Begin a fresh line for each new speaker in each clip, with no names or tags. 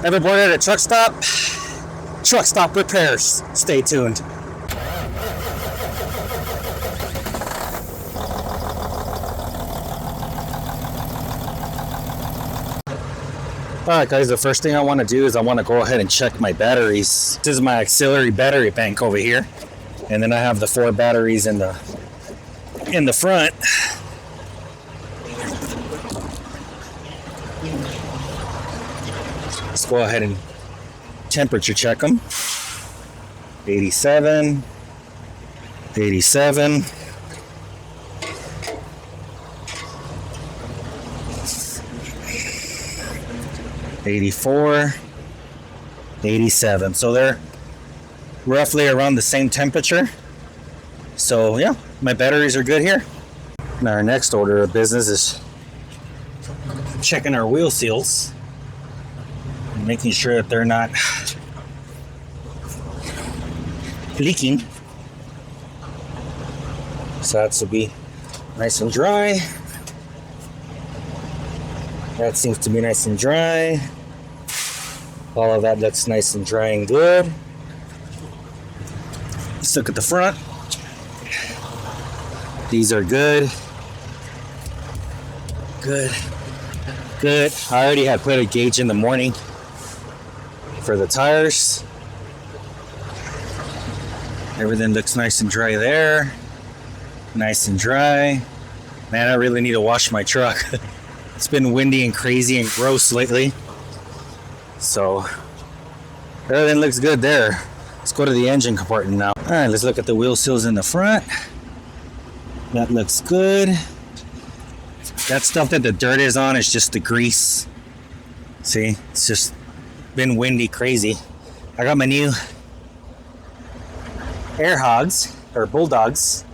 Ever boarded at a truck stop? Truck stop repairs. Stay tuned. Alright guys, the first thing I want to do is I want to go ahead and check my batteries. This is my auxiliary battery bank over here. And then I have the 4 batteries in the front. Let's go ahead and temperature check them. 87, 87, 84, 87. So they're roughly around the same temperature. So yeah, my batteries are good here. Now our next order of business is checking our wheel seals, making sure that they're not leaking. So that should be nice and dry. That seems to be nice and dry. All of that looks nice and dry and good. Let's look at the front. These are good. Good. Good. I already had put a gauge in the morning for the tires. Everything looks nice and dry there. Nice and dry. Man, I really need to wash my truck. It's been windy and crazy and gross lately. So everything looks good there. Let's go to the engine compartment now. Alright, let's look at the wheel seals in the front. That looks good. That stuff that the dirt is on is just the grease. See, it's just been windy crazy. I got my new air hogs or bulldogs.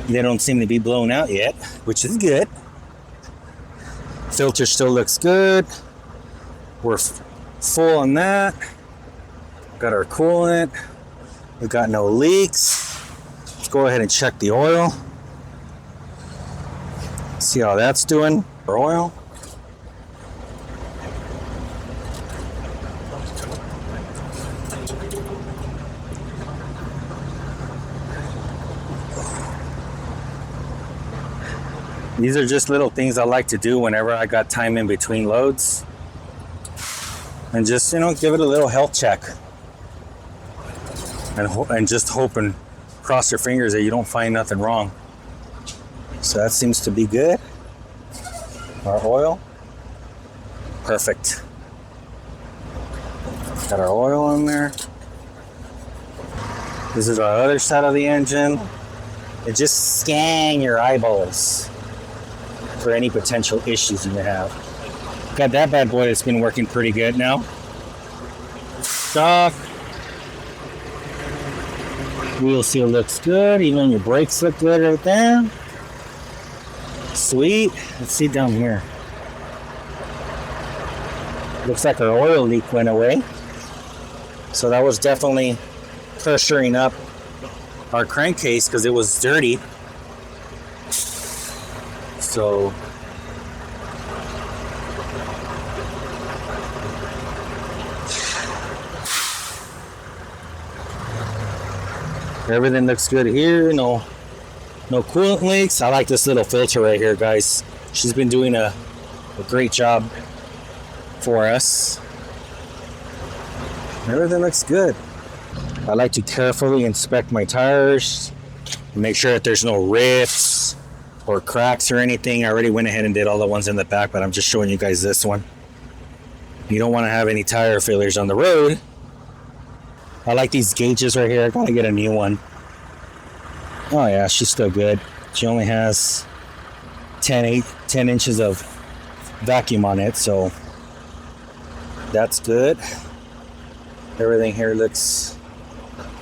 They don't seem to be blown out yet, which is good. Filter still looks good. We're full on that. Got our coolant. We've got no leaks. Let's go ahead and check the oil. See how that's doing. Our oil. These are just little things I like to do whenever I got time in between loads. And just, give it a little health check. And just hope and cross your fingers that you don't find nothing wrong. So that seems to be good. Our oil. Perfect. Got our oil on there. This is our other side of the engine. And just scan your eyeballs for any potential issues you may have. Got that bad boy that's been working pretty good now. Stock. Wheel seal looks good. Even your brakes look good right there. Sweet. Let's see down here. Looks like our oil leak went away. So that was definitely pressuring up our crankcase because it was dirty. So everything looks good here. No coolant leaks. I like this little filter right here, guys. She's been doing a great job for us. Everything looks good. I like to carefully inspect my tires and make sure that there's no rips or cracks or anything. I already went ahead and did all the ones in the back, but I'm just showing you guys this one. You don't want to have any tire failures on the road. I like these gauges right here. I gotta get a new one. Oh yeah, she's still good. She only has 10 inches of vacuum on it, so that's good. Everything here looks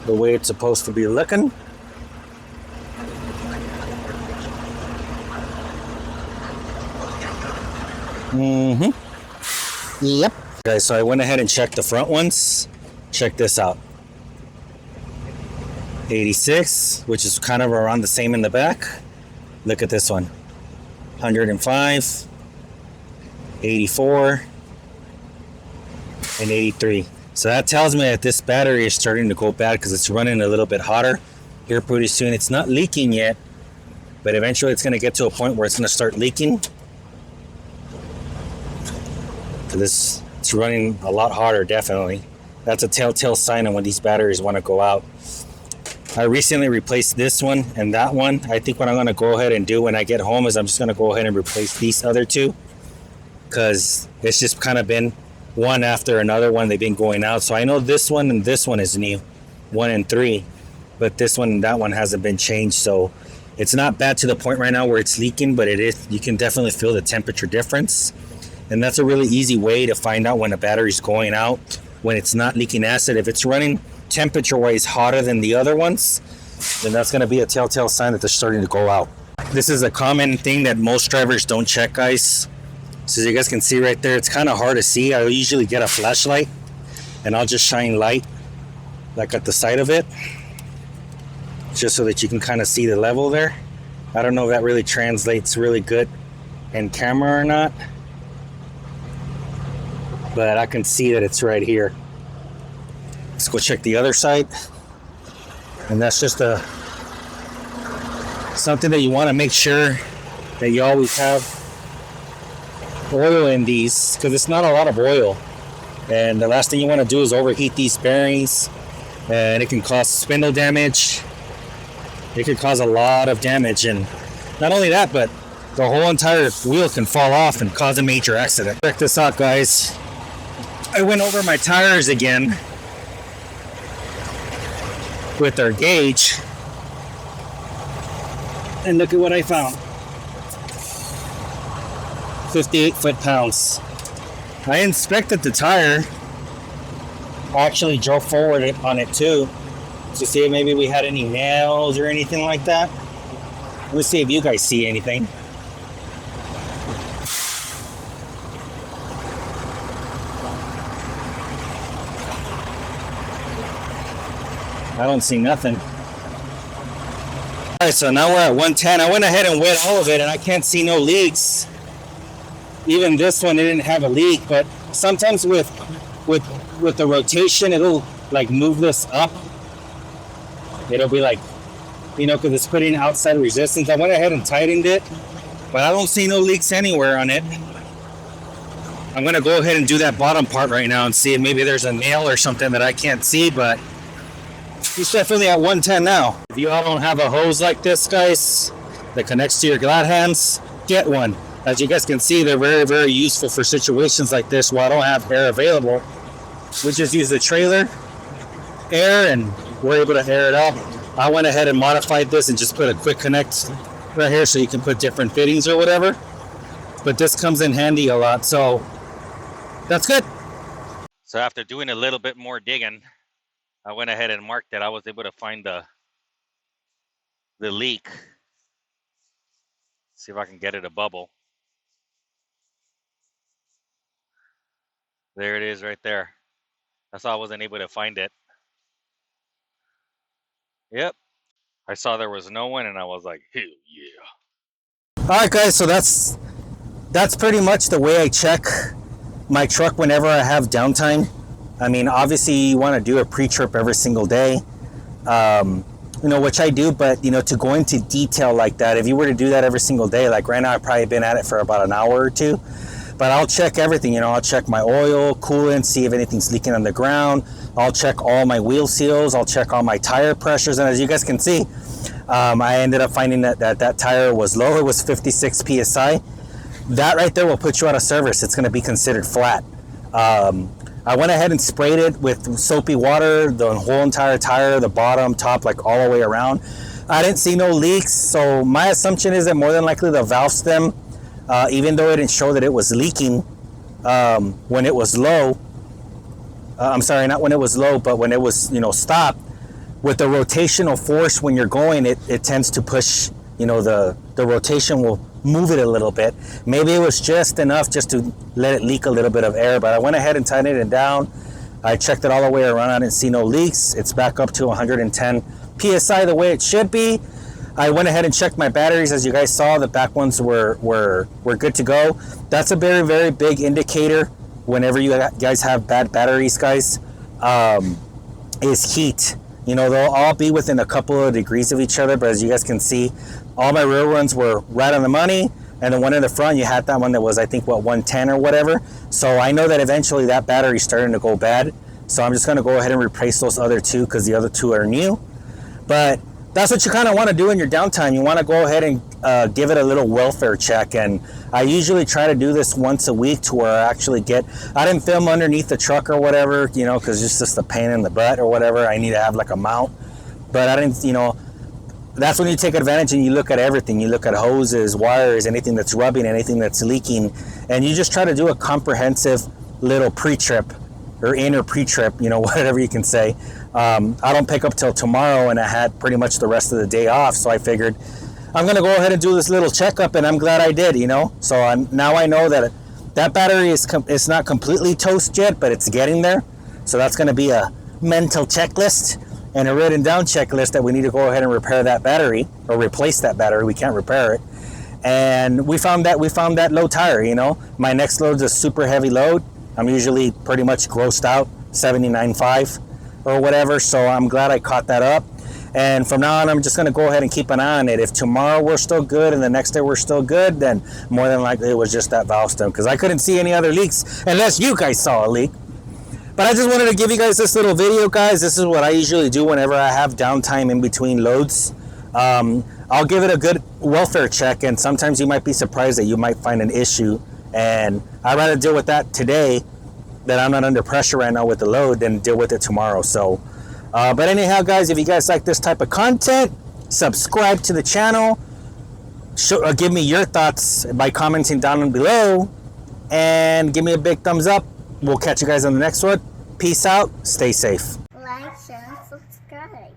the way it's supposed to be looking. Yep. Okay, so I went ahead and checked the front ones. Check this out. 86, which is kind of around the same in the back. Look at this one. 105, 84, and 83. So that tells me that this battery is starting to go bad because it's running a little bit hotter here pretty soon. It's not leaking yet, but eventually it's going to get to a point where it's going to start leaking. So it's running a lot harder, definitely. That's a telltale sign of when these batteries want to go out. I recently replaced this one and that one. I think what I'm going to go ahead and do when I get home is I'm just going to go ahead and replace these other two, because it's just kind of been one after another one. They've been going out. So I know this one and this one is new, 1 and 3, but this one and that one hasn't been changed. So it's not bad to the point right now where it's leaking, but it is. You can definitely feel the temperature difference. And that's a really easy way to find out when a battery's going out, when it's not leaking acid. If it's running temperature-wise hotter than the other ones, then that's going to be a telltale sign that they're starting to go out. This is a common thing that most drivers don't check, guys. So as you guys can see right there, it's kind of hard to see. I usually get a flashlight and I'll just shine light like at the side of it, just so that you can kind of see the level there. I don't know if that really translates really good in camera or not, but I can see that it's right here. Let's go check the other side. And that's just something that you want to make sure that you always have oil in these, because it's not a lot of oil. And the last thing you want to do is overheat these bearings, and it can cause spindle damage. It could cause a lot of damage, and not only that, but the whole entire wheel can fall off and cause a major accident. Check this out, guys. I went over my tires again with our gauge, and look at what I found. 58 foot-pounds. I inspected the tire. I actually drove forward on it too, to see if maybe we had any nails or anything like that. Let's see if you guys see anything. I don't see nothing. Alright, so now we're at 110. I went ahead and wet all of it and I can't see no leaks. Even this one, it didn't have a leak, but sometimes with the rotation, it'll like move this up. It'll be like, you know, because it's putting outside resistance. I went ahead and tightened it, but I don't see no leaks anywhere on it. I'm gonna go ahead and do that bottom part right now and see if maybe there's a nail or something that I can't see, but he's definitely at 110 now. If you all don't have a hose like this, guys, that connects to your glad hands, get one. As you guys can see, they're very, very useful for situations like this where I don't have air available. We just use the trailer air and we're able to air it out. I went ahead and modified this and just put a quick connect right here so you can put different fittings or whatever. But this comes in handy a lot, so that's good. So after doing a little bit more digging, I went ahead and marked it. I was able to find the leak. See if I can get it a bubble. There it is right there. That's why I wasn't able to find it. Yep. I saw there was no one and I was like, hell yeah. Alright guys, so that's pretty much the way I check my truck whenever I have downtime. I mean, obviously you want to do a pre-trip every single day. You know, which I do, but you know, to go into detail like that, if you were to do that every single day, like right now I've probably been at it for about an hour or two. But I'll check everything, you know, I'll check my oil, coolant, see if anything's leaking on the ground. I'll check all my wheel seals. I'll check all my tire pressures. And as you guys can see, I ended up finding that tire was low. It was 56 PSI. That right there will put you out of service. It's going to be considered flat. I went ahead and sprayed it with soapy water, the whole entire tire, the bottom, top, like all the way around. I didn't see no leaks. So my assumption is that more than likely the valve stem, even though it didn't show that it was leaking when it was low, I'm sorry, not when it was low, but when it was, you know, stopped, with the rotational force when you're going, it tends to push, you know, the rotation will move it a little bit. Maybe it was just enough just to let it leak a little bit of air, but I went ahead and tightened it down. I checked it all the way around. I didn't see no leaks. It's back up to 110 PSI the way it should be. I went ahead and checked my batteries. As you guys saw, the back ones were good to go. That's a very, very big indicator whenever you guys have bad batteries, guys, is heat. You know, they'll all be within a couple of degrees of each other, but as you guys can see, all my rear ones were right on the money, and the one in the front, you had that one that was, I think, what, 110 or whatever. So I know that eventually that battery's starting to go bad. So I'm just going to go ahead and replace those other two because the other two are new. But that's what you kind of want to do in your downtime. You want to go ahead and give it a little welfare check. And I usually try to do this once a week to where I actually I didn't film underneath the truck or whatever, you know, because it's just a pain in the butt or whatever. I need to have like a mount. But I didn't, you know, that's when you take advantage and you look at everything. You look at hoses, wires, anything that's rubbing, anything that's leaking. And you just try to do a comprehensive little pre-trip or inner pre-trip, you know, whatever you can say. I don't pick up till tomorrow, and I had pretty much the rest of the day off, so I figured I'm gonna go ahead and do this little checkup, and I'm glad I did, you know. So now I know that that battery is not completely toast yet, but it's getting there. So that's gonna be a mental checklist and a written down checklist that we need to go ahead and repair that battery or replace that battery. We can't repair it. And we found that low tire, you know. My next load's a super heavy load. I'm usually pretty much grossed out, 79.5 or whatever, so I'm glad I caught that up. And from now on, I'm just going to go ahead and keep an eye on it. If tomorrow we're still good and the next day we're still good, then more than likely it was just that valve stem, because I couldn't see any other leaks unless you guys saw a leak. But I just wanted to give you guys this little video, guys. This is what I usually do whenever I have downtime in between loads. I'll give it a good welfare check, and sometimes you might be surprised that you might find an issue. And I'd rather deal with that today, that I'm not under pressure right now with the load, than deal with it tomorrow. So, but anyhow, guys, if you guys like this type of content, subscribe to the channel. Give me your thoughts by commenting down below, and give me a big thumbs up. We'll catch you guys on the next one. Peace out. Stay safe.
Like, share, and subscribe.